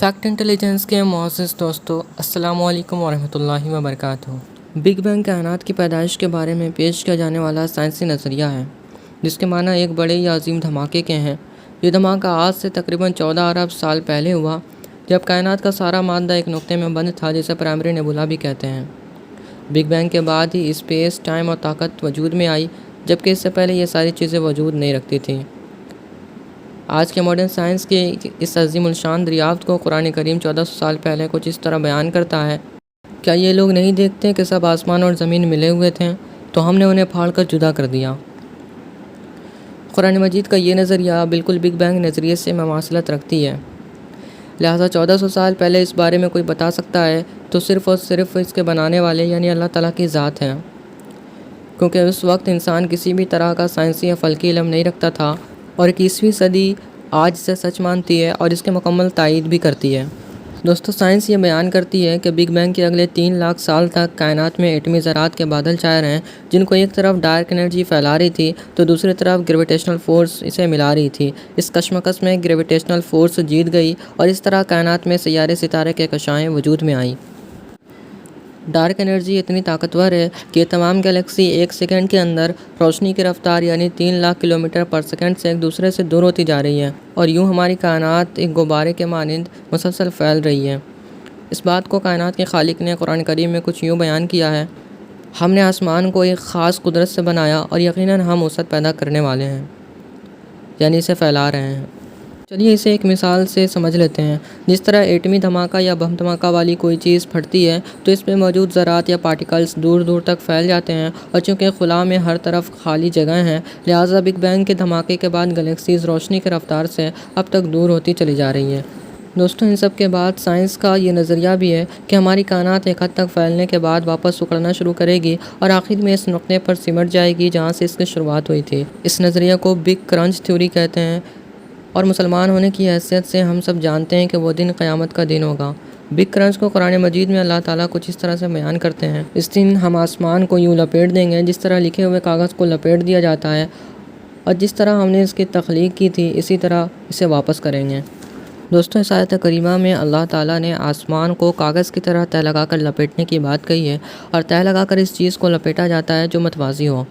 Fact intelligence के मुअज़्ज़िज़ दोस्तों, अस्सलामु अलैकुम वरहमतुल्लाहि वबरकातुहू। बिग बैंग कायनात की पैदाइश के बारे में पेश किया जाने वाला साइंसी नज़रिया है, जिसके माना एक बड़े या अजीम धमाके के हैं। ये धमाका आज से तकरीबन 14 अरब साल पहले हुआ, जब कायनात का सारा मादा एक नुक्ते में बंद था, जिसे प्राइमरी नेबुला भी कहते हैं। बिग बैंग के बाद ही स्पेस, टाइम और ताकत वजूद में आई, जबकि इससे पहले ये सारी चीज़ें वजूद नहीं रखती थीं। आज के मॉडर्न साइंस की इस अज़ीमुल शान दरियाफ्त को कुरान करीम 1400 साल पहले कुछ इस तरह बयान करता है। क्या ये लोग नहीं देखते कि सब आसमान और ज़मीन मिले हुए थे, तो हमने उन्हें फाड़ कर जुदा कर दिया। कुरान मजीद का ये नज़रिया बिल्कुल बिग बैंग नज़रिए से ममासलत रखती है। लिहाजा 1400 साल पहले इस बारे में कोई बता सकता है तो सिर्फ़ और सिर्फ इसके बनाने वाले यानी अल्लाह ताला की ज़ात है, क्योंकि उस वक्त इंसान किसी भी तरह का साइंसी या फ़ल्की इल्म नहीं रखता था और 21वीं सदी आज इसे सच मानती है और इसके मुकम्मल तायीद भी करती है। दोस्तों, साइंस ये बयान करती है कि बिग बैंग के अगले 3 लाख साल तक कायनात में एटमी ज़रात के बादल छाए रहे, जिनको एक तरफ डार्क एनर्जी फैला रही थी तो दूसरी तरफ ग्रेविटेशनल फोर्स इसे मिला रही थी। इस कशमकश में ग्रेविटेशनल फोर्स जीत गई और इस तरह कायनात में सैयारे सितारे के कशाएँ वजूद में आईं। डार्क एनर्जी इतनी ताकतवर है कि ये तमाम गैलेक्सी 1 सेकंड के अंदर रोशनी की रफ्तार यानी 3 लाख किलोमीटर पर सेकंड से एक दूसरे से दूर होती जा रही है और यूं हमारी कायनात एक गुब्बारे के मानिंद मुसलसल फैल रही है। इस बात को कायनात के खालिक ने कुरान करीम में कुछ यूँ बयान किया है: हमने आसमान को एक ख़ास कुदरत से बनाया और यकीनन हम वसअत पैदा करने वाले हैं, यानी इसे फैला रहे हैं। चलिए इसे एक मिसाल से समझ लेते हैं। जिस तरह एटमी धमाका या बम धमाका वाली कोई चीज़ फटती है तो इसमें मौजूद ज़रात या पार्टिकल्स दूर दूर तक फैल जाते हैं, और चूँकि खुला में हर तरफ खाली जगह है, लिहाजा बिग बैंग के धमाके के बाद गैलेक्सीज़ रोशनी की रफ्तार से अब तक दूर होती चली जा रही हैं। दोस्तों, इन सब के बाद साइंस का ये नज़रिया भी है कि हमारी कायनात एक हद तक फैलने के बाद वापस उखड़ना शुरू करेगी और आखिर में इस नुक्ते पर सिमट जाएगी जहाँ से इसकी शुरुआत हुई थी। इस नज़रिया को बिग क्रंच थ्योरी कहते हैं और मुसलमान होने की हैसियत से हम सब जानते हैं कि वो दिन क़यामत का दिन होगा। बिग क्रंच को कुरान मजीद में अल्लाह ताला कुछ इस तरह से बयान करते हैं: इस दिन हम आसमान को यूँ लपेट देंगे जिस तरह लिखे हुए कागज़ को लपेट दिया जाता है, और जिस तरह हमने इसकी तख्लीक की थी इसी तरह इसे वापस करेंगे। दोस्तों, इस आयत करीमा में अल्लाह ताला ने आसमान को कागज़ की तरह तय लगा कर लपेटने की बात कही है, और तय लगा कर इस चीज़ को लपेटा जाता है जो मतवाज़ी हो।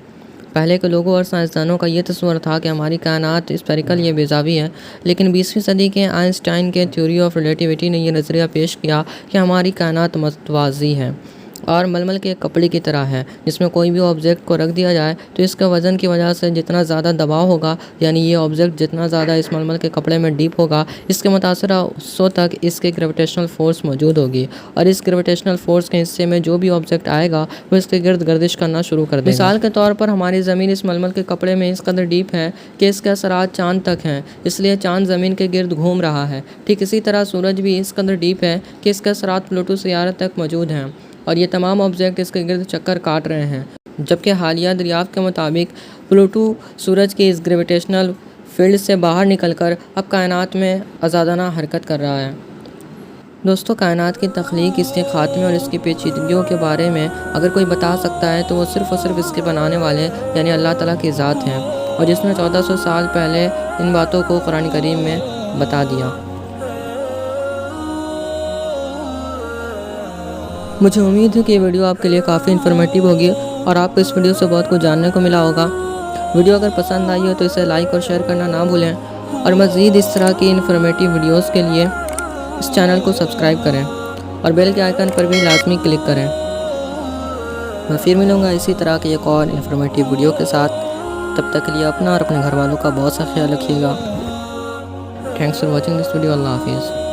पहले के लोगों और साइंसदानों का ये तस्वर था कि हमारी कायनात स्फेरिकल या बेज़ावी है, लेकिन 20वीं सदी के आइंस्टाइन के थ्योरी ऑफ रिलेटिविटी ने यह नज़रिया पेश किया कि हमारी कायनात मतवाज़ी है और मलमल के कपड़े की तरह है, जिसमें कोई भी ऑब्जेक्ट को रख दिया जाए तो इसके वज़न की वजह से जितना ज़्यादा दबाव होगा, यानी ये ऑब्जेक्ट जितना ज़्यादा इस मलमल के कपड़े में डीप होगा, इसके मुतासरा हिस्सों तक इसके ग्रेविटेशनल फोर्स मौजूद होगी, और इस ग्रेविटेशनल फोर्स के हिस्से में जो भी ऑब्जेक्ट आएगा वो इसके गिर्द गर्दिश करना शुरू कर देगा। मिसाल के तौर पर हमारी ज़मीन इस मलमल के कपड़े में इस कदर डीप है कि इसके असरात चाँद तक हैं, इसलिए चाँद ज़मीन के गिर्द घूम रहा है। ठीक इसी तरह सूरज भी इस कदर डीप है कि इसके असरात प्लूटो सियारे तक मौजूद हैं और ये तमाम ऑब्जेक्ट इसके गिर्द चक्कर काट रहे हैं, जबकि हालिया दरियाफ्त के मुताबिक प्लूटो सूरज की इस ग्रेविटेशनल फील्ड से बाहर निकलकर अब कायनात में आज़ादाना हरकत कर रहा है। दोस्तों, कायनात की तख्लीक, इसके ख़ात्मे और इसकी पेचीदगियों के बारे में अगर कोई बता सकता है तो वो सिर्फ़ और सिर्फ इसके बनाने वाले यानी अल्लाह ताला की ज़ात हैं, और जिसने 1400 साल पहले इन बातों को कुरान करीम में बता दिया। मुझे उम्मीद है कि ये वीडियो आपके लिए काफ़ी इन्फॉर्मेटिव होगी और आपको इस वीडियो से बहुत कुछ जानने को मिला होगा। वीडियो अगर पसंद आई हो तो इसे लाइक और शेयर करना ना भूलें, और मज़ीद इस तरह की इन्फॉर्मेटिव वीडियोस के लिए इस चैनल को सब्सक्राइब करें और बेल के आइकन पर भी लाजमी क्लिक करें। मैं फिर मिलूँगा इसी तरह के एक और इन्फॉर्मेटिव वीडियो के साथ। तब तक के लिए अपना और अपने घर वालों का बहुत सा ख्याल रखिएगा। Thanks for watching this video. अल्लाह हाफिज़।